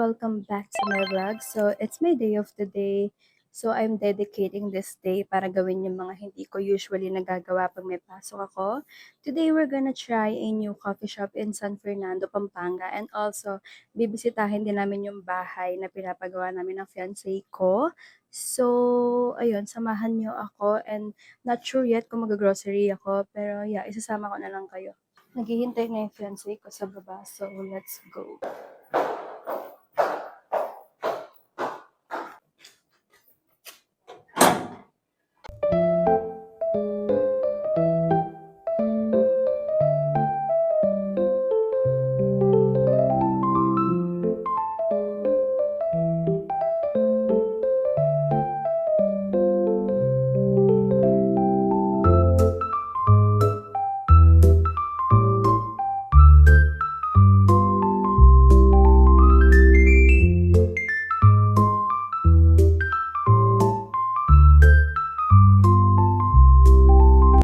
welcome back to my vlog. So, it's my day of the day. So, I'm dedicating this day para gawin yung mga hindi ko usually nagagawa pag may pasok ako. Today, we're gonna try a new coffee shop in San Fernando, Pampanga. And also, bibisitahin din namin yung bahay na pinapagawa namin ng fiancé ko. So, ayun, samahan niyo ako. And not sure yet kung mag-grocery ako. Pero yeah, isasama ko na lang kayo. Naghihintay na yung fiancé ko sa baba. So, let's go.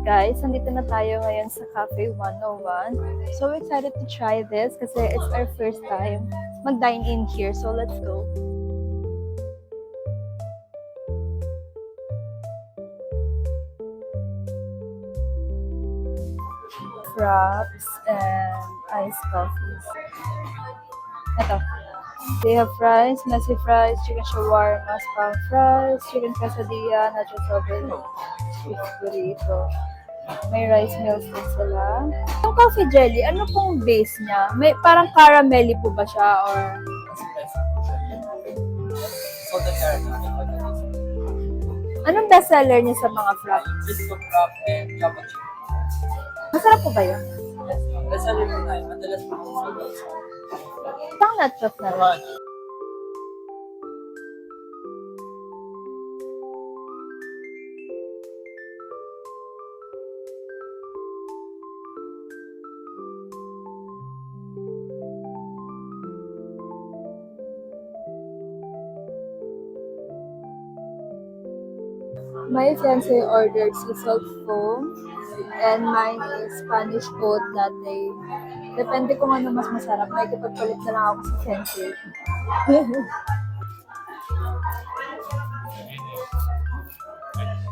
Guys, nandito na tayo ngayon sa Cafe 101. So excited to try this kasi it's our first time mag-dine in here. So let's go. Fraps and iced coffees. Ito. They have fries, messy fries, chicken shawarma, spam fries, chicken quesadilla, nacho sorbet, beef burrito. May rice meals din sila. Yung coffee jelly, ano pong base niya? May parang caramelly po ba siya or Salted caramel. anong best seller niya sa mga frappe? Biscuit wrap and choco chip. Masarap po ba yun? Yes, ma'am. That's a little time. Madalas po sa sodas. Pang nachos na lang. My fiancé ordered sea salt foam and mine is Spanish oat latte. Depende kung ano mas masarap. May kapagpalit na lang ako sa fiancé.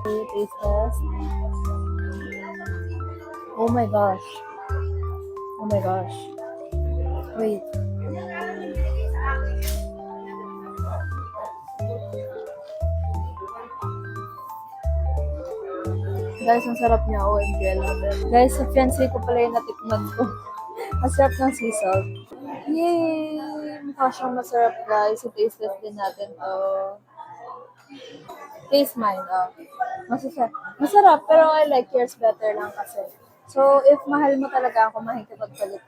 Taste test. Oh my gosh. Oh my gosh. Wait. Guys, ang sarap niya. OMG, I love it. Guys, sa fiancé ko pala yung natikman ko. Masarap ng sea salt. Yay! Mukha siyang masarap, guys. I-taste test din natin to. Taste mine, masarap, pero I like yours better lang kasi. So, if mahal mo talaga ako, makikipagpalit.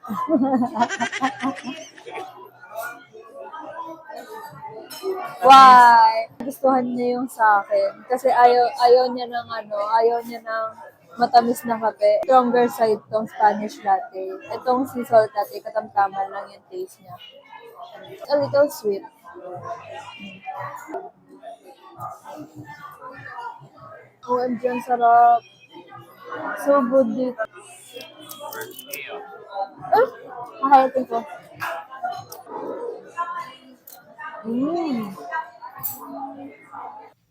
Why? Gustuhan niya yung sa akin. Kasi ayaw niya ng matamis na kape. Stronger side tong Spanish latte. Itong sea salt latte, katamtaman lang yung taste niya. It's a little sweet. OMG, ang sarap. So good dito. Nakayatin ko.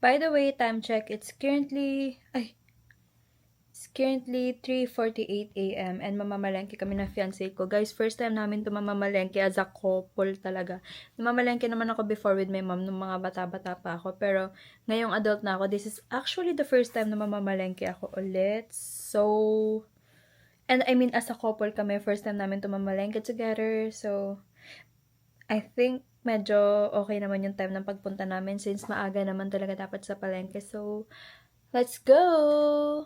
By the way, time check. It's currently 3:48 a.m. and mamamalengke kami ng fiancé ko. Guys, first time namin to mamamalengke as a couple talaga. Mamamalengke naman ako before with my mom nung mga bata-bata pa ako. Pero ngayong adult na ako, this is actually the first time na mamamalengke ako ulit. So, and I mean as a couple kami, first time namin to mamamalengke together. So, I think medyo okay naman yung time ng pagpunta namin since maaga naman talaga dapat sa palengke. So, let's go!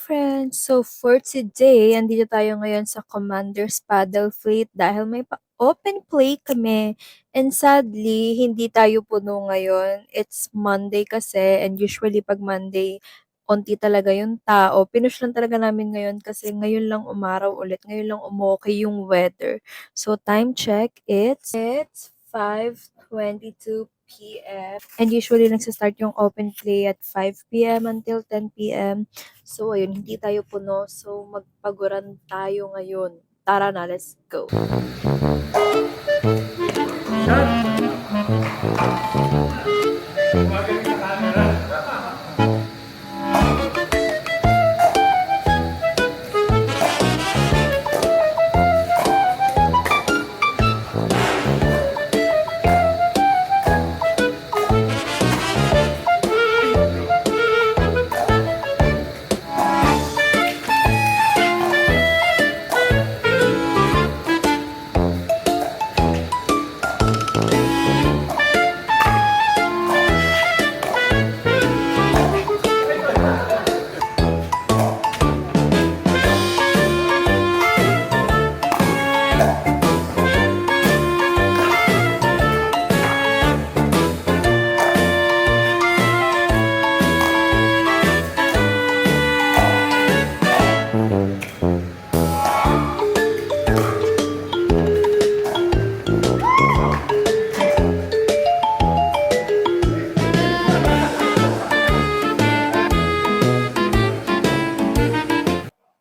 friends! So for today, andito tayo ngayon sa Commander's Paddle Fleet dahil may open play kami. And sadly, hindi tayo puno ngayon. It's Monday kasi and usually pag Monday, onti talaga yung tao. Pinush lang talaga namin ngayon kasi ngayon lang umaraw ulit. Ngayon lang umokay yung weather. So time check, it's 5:22 p.m. And usually nagsa-start yung open play at 5 p.m. until 10 p.m. So ayun, hindi tayo puno. So magpaguran tayo ngayon. Tara na, let's go.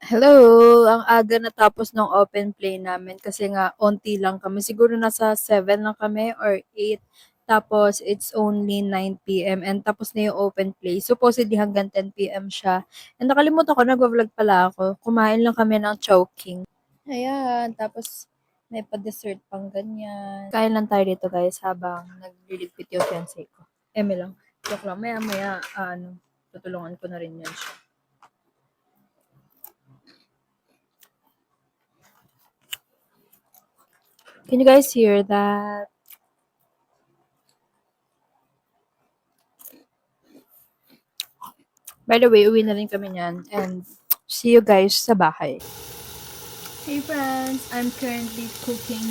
Hello! Ang aga natapos ng open play namin kasi nga onti lang kami. Siguro nasa 7 lang kami or 8. Tapos it's only 9 p.m. and tapos na yung open play. Supposedly hanggang 10 p.m. siya. And nakalimutan ko, nagwa-vlog pala ako. Kumain lang kami ng chowking. Ayan, tapos may pa-dessert pang ganyan. Kain lang tayo dito guys habang nagliligpit yung fiancé ko. Eme lang. Joke lang. Maya-maya, tutulungan ko na rin yan siya. Can you guys hear that? By the way, uwi na rin kami niyan. And see you guys sa bahay. Hey friends! I'm currently cooking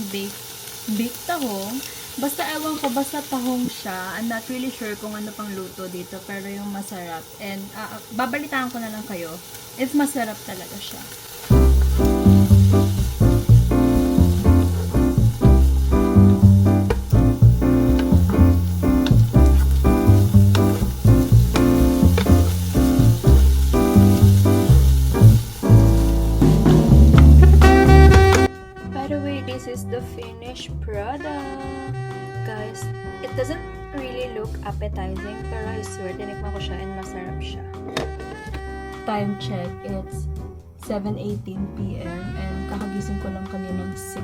baked tahong. Basta ewan ko, basta tahong siya. I'm not really sure kung ano pang luto dito. Pero yung masarap. And babalitaan ko na lang kayo. If masarap talaga siya. This is the finished product. Guys, it doesn't really look appetizing, pero I swear, tinikman ko siya and masarap siya. Time check, it's 7:18 p.m. and kakagising ko lang kaninang 6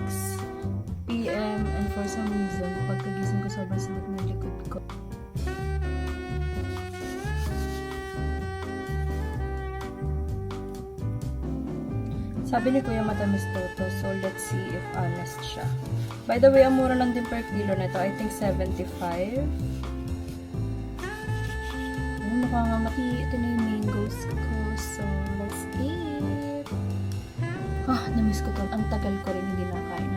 p.m. and for some reason, pagkagising ko sobrang sakit ng likod ko. Sabi ni Kuya matamis to, so let's see if honest siya. By the way, ang mura lang din per kilo nito. I think 75. Ayun, nakangamati. Ito na yung mangoes ko. So, let's eat. Namiss ko to. Ang tagal ko rin hindi nakain